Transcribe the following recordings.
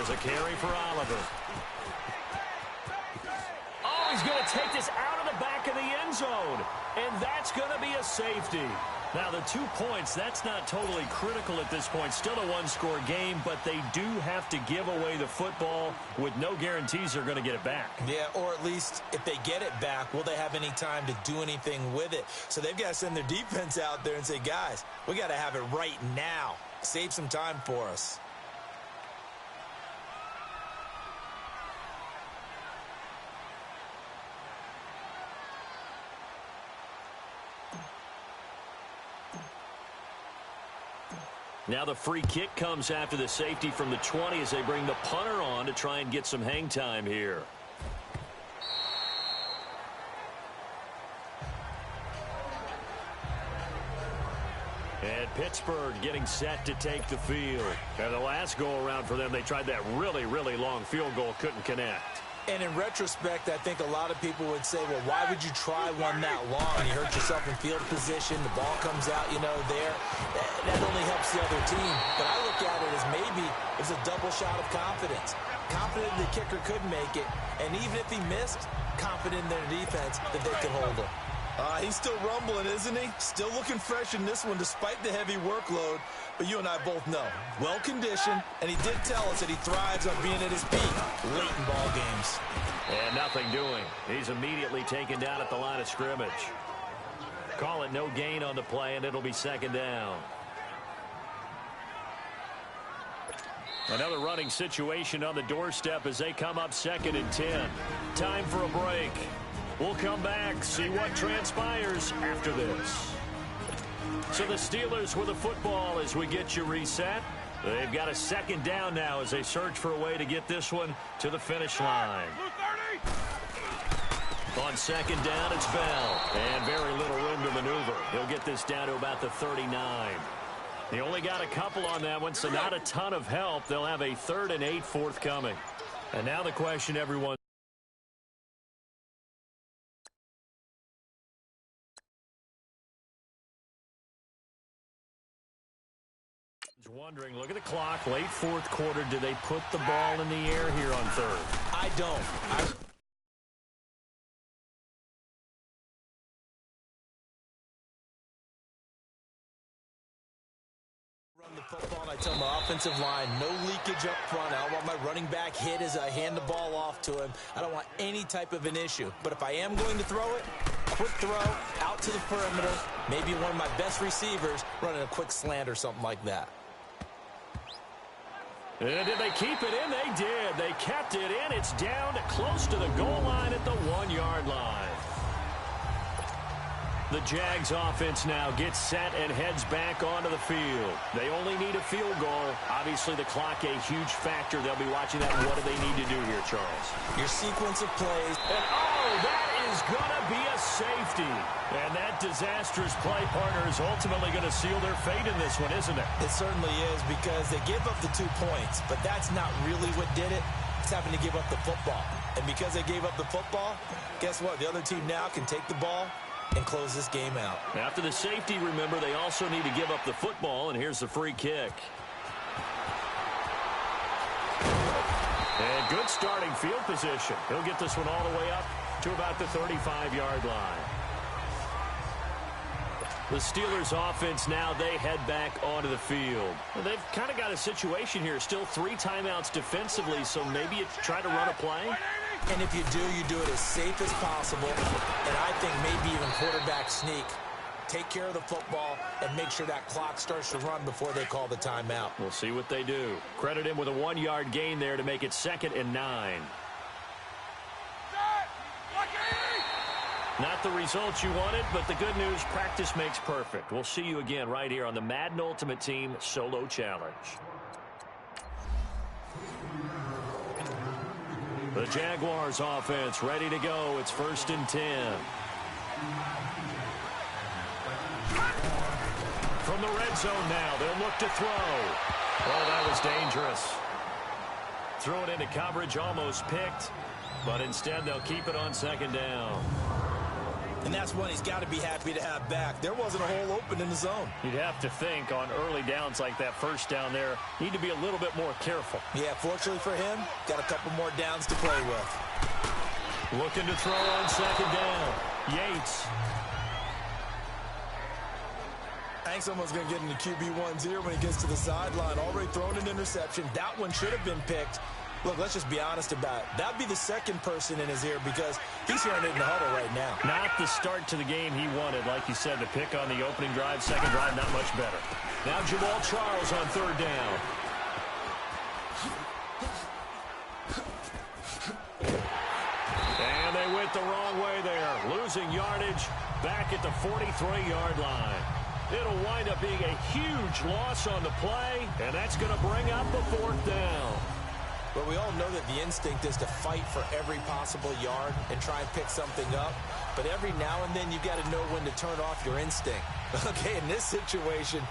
Here's a carry for Oliver. Oh, he's going to take this out of the back of the end zone. And that's going to be a safety. Now, the 2 points, that's not totally critical at this point. Still a one-score game, but they do have to give away the football with no guarantees they're going to get it back. Yeah, or at least if they get it back, will they have any time to do anything with it? So they've got to send their defense out there and say, guys, we got to have it right now. Save some time for us. Now the free kick comes after the safety from the 20 as they bring the punter on to try and get some hang time here. And Pittsburgh getting set to take the field. And the last go-around for them, they tried that really, really long field goal, couldn't connect. And in retrospect, I think a lot of people would say, well, why would you try one that long? You hurt yourself in field position. The ball comes out, there. That only helps the other team. But I look at it as maybe it was a double shot of confidence. Confident the kicker could make it. And even if he missed, confident in their defense that they could hold him. He's still rumbling, isn't he? Still looking fresh in this one despite the heavy workload. But you and I both know, well-conditioned, and he did tell us that he thrives on being at his peak late in ball games. And nothing doing. He's immediately taken down at the line of scrimmage. Call it no gain on the play, and it'll be second down. Another running situation on the doorstep as they come up 2nd and 10. Time for a break. We'll come back, see what transpires after this. So the Steelers with the football as we get you reset. They've got a second down now as they search for a way to get this one to the finish line. On second down, it's Bell. And very little room to maneuver. He'll get this down to about the 39. He only got a couple on that one, so not a ton of help. They'll have a 3rd and 8 forthcoming. And now the question everyone wondering, look at the clock, late 4th quarter. Do they put the ball in the air here on 3rd? I don't. Run the football, and I tell my offensive line, no leakage up front. I don't want my running back hit as I hand the ball off to him. I don't want any type of an issue. But if I am going to throw it, quick throw, out to the perimeter, maybe one of my best receivers running a quick slant or something like that. And did they keep it in? They did. They kept it in. It's down to close to the goal line at the 1-yard line. The Jags offense now gets set and heads back onto the field. They only need a field goal. Obviously, the clock a huge factor. They'll be watching that. What do they need to do here, Charles? Your sequence of plays. And, that is going to be a safety. And that disastrous play partner is ultimately going to seal their fate in this one, isn't it? It certainly is, because they gave up the 2 points. But that's not really what did it. It's having to give up the football. And because they gave up the football, guess what? The other team now can take the ball and close this game out. After the safety, remember, they also need to give up the football, and here's the free kick. And good starting field position. He'll get this one all the way up to about the 35-yard line. The Steelers offense now, they head back onto the field. Well, they've kind of got a situation here. Still 3 timeouts defensively, so maybe you try to run a play. And if you do it as safe as possible. And I think maybe even quarterback sneak. Take care of the football and make sure that clock starts to run before they call the timeout. We'll see what they do. Credit him with a 1-yard gain there to make it 2nd and 9. Not the results you wanted, but the good news, practice makes perfect. We'll see you again right here on the Madden Ultimate Team Solo Challenge. The Jaguars offense ready to go. It's 1st and 10. From the red zone now, they'll look to throw. Oh, that was dangerous. Throw it into coverage, almost picked, but instead they'll keep it on 2nd down. And that's one he's got to be happy to have back. There wasn't a hole open in the zone. You'd have to think on early downs like that first down there, need to be a little bit more careful. Yeah, fortunately for him, got a couple more downs to play with. Looking to throw on second down. Yates. I think someone's going to get into QB1's ear when he gets to the sideline. Already thrown an interception. That one should have been picked. Look, let's just be honest about it. That'd be the second person in his ear because he's hearing it in the huddle right now. Not the start to the game he wanted. Like you said, the pick on the opening drive, second drive, not much better. Now Jamal Charles on third down. And they went the wrong way there. Losing yardage back at the 43-yard line. It'll wind up being a huge loss on the play, and that's going to bring up the fourth down. But we all know that the instinct is to fight for every possible yard and try and pick something up. But every now and then you got to know when to turn off your instinct. Okay, in this situation,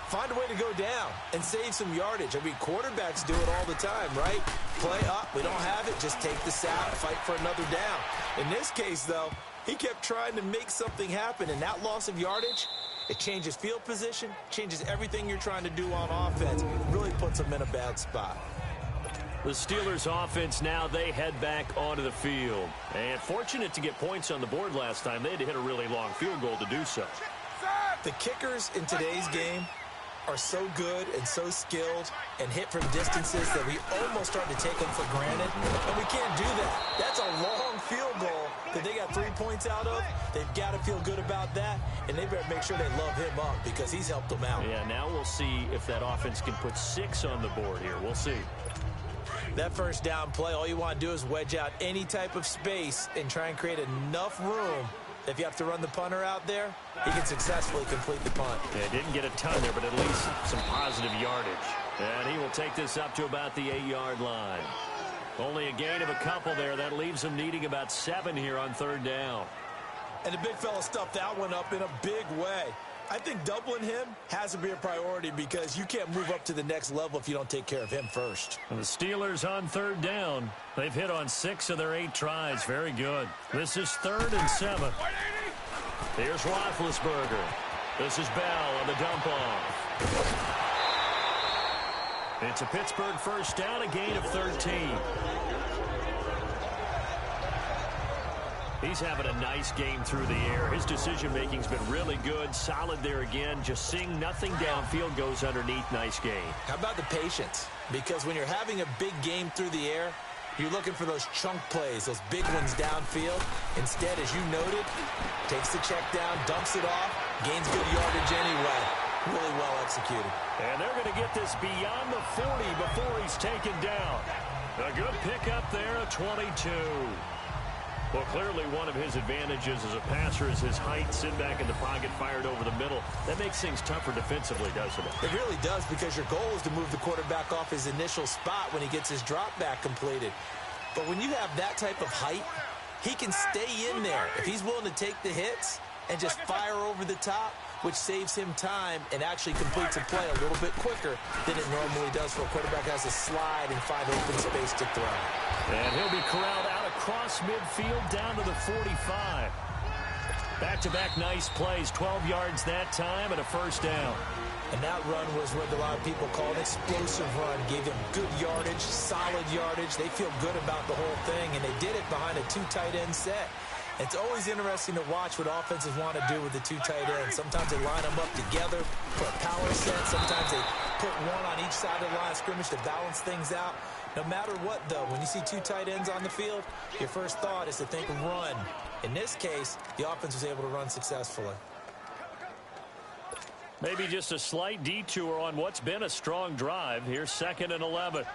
find a way to go down and save some yardage. I mean, quarterbacks do it all the time, right? Play up, we don't have it, just take the sack, fight for another down. In this case, though, he kept trying to make something happen, and that loss of yardage, it changes field position, changes everything you're trying to do on offense, really puts him in a bad spot. The Steelers offense now, they head back onto the field. And fortunate to get points on the board last time. They had to hit a really long field goal to do so. The kickers in today's game are so good and so skilled and hit from distances that we almost start to take them for granted. And we can't do that. That's a long field goal that they got 3 points out of. They've got to feel good about that, and they better make sure they love him up because he's helped them out. Yeah, now we'll see if that offense can put 6 on the board here. We'll see. That first down play, all you want to do is wedge out any type of space and try and create enough room. If you have to run the punter out there, he can successfully complete the punt. Yeah, didn't get a ton there, but at least some positive yardage. And he will take this up to about the 8-yard line. Only a gain of a couple there. That leaves him needing about 7 here on third down. And the big fella stuffed that one up in a big way. I think doubling him has to be a priority because you can't move up to the next level if you don't take care of him first. And the Steelers on third down. They've hit on 6 of their 8 tries. Very good. This is 3rd and 7. Here's Roethlisberger. This is Bell on the dump off. It's a Pittsburgh first down, a gain of 13. He's having a nice game through the air. His decision-making's been really good. Solid there again. Just seeing nothing downfield, goes underneath. Nice game. How about the patience? Because when you're having a big game through the air, you're looking for those chunk plays, those big ones downfield. Instead, as you noted, takes the check down, dumps it off, gains good yardage anyway. Really well executed. And they're going to get this beyond the 40 before he's taken down. A good pickup there, a 22. Well, clearly one of his advantages as a passer is his height. Sit back in the pocket, fired over the middle. That makes things tougher defensively, doesn't it? It really does, because your goal is to move the quarterback off his initial spot when he gets his drop back completed. But when you have that type of height, he can stay in there if he's willing to take the hits and just fire over the top, which saves him time and actually completes a play a little bit quicker than it normally does for a quarterback who has to slide and find open space to throw. And he'll be corralled out across midfield down to the 45. Back-to-back nice plays, 12 yards that time and a first down. And that run was what a lot of people call an explosive run. Gave them good yardage, solid yardage. They feel good about the whole thing, and they did it behind a 2 tight end set. It's always interesting to watch what offenses want to do with the 2 tight ends. Sometimes they line them up together for a power set. Sometimes they put one on each side of the line of scrimmage to balance things out. No matter what, though, when you see 2 tight ends on the field, your first thought is to think run. In this case, the offense was able to run successfully. Maybe just a slight detour on what's been a strong drive. Here's 2nd and 11.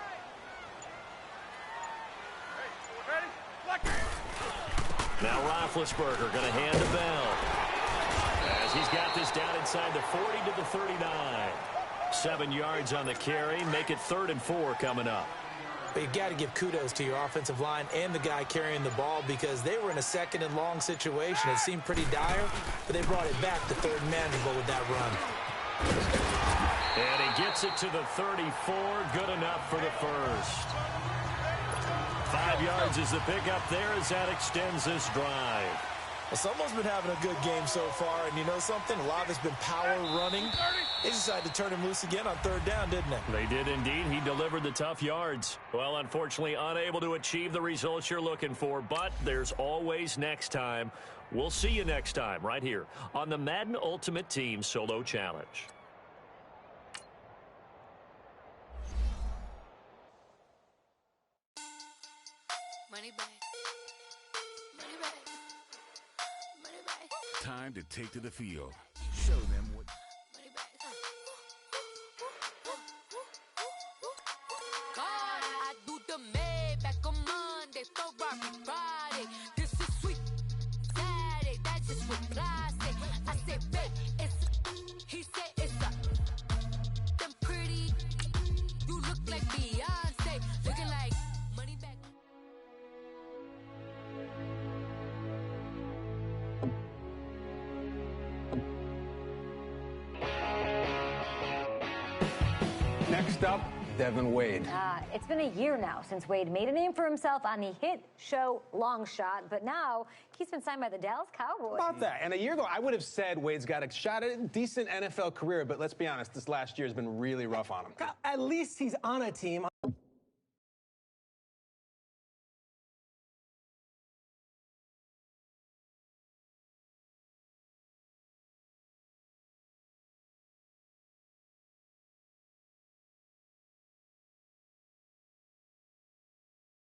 Now Roethlisberger going to hand to Bell. As he's got this down inside the 40 to the 39. 7 yards on the carry. Make it 3rd and 4 coming up. But you got to give kudos to your offensive line and the guy carrying the ball, because they were in a 2nd and long situation. It seemed pretty dire, but they brought it back to 3rd and manageable with that run. And he gets it to the 34. Good enough for the first. 5 yards is the pickup there as that extends this drive. Well, someone's been having a good game so far, and you know something? A lot of it's been power running. They decided to turn him loose again on third down, didn't they? They did indeed. He delivered the tough yards. Well, unfortunately, unable to achieve the results you're looking for, but there's always next time. We'll see you next time right here on the Madden Ultimate Team Solo Challenge. Money back. Money back. Money back. Time to take to the field. Show them what... Money back. God, I do the Maybach on Monday, Ferrari Friday. This is sweet Saturday, that's just what plastic. I said, babe, he said it's a them pretty. You look like Beyonce, looking like money back. Next up, Devin Wade. It's been a year now since Wade made a name for himself on the hit show Long Shot, but now he's been signed by the Dallas Cowboys. About that. And a year ago, I would have said Wade's got a shot at a decent NFL career, but let's be honest, this last year has been really rough on him. At least he's on a team.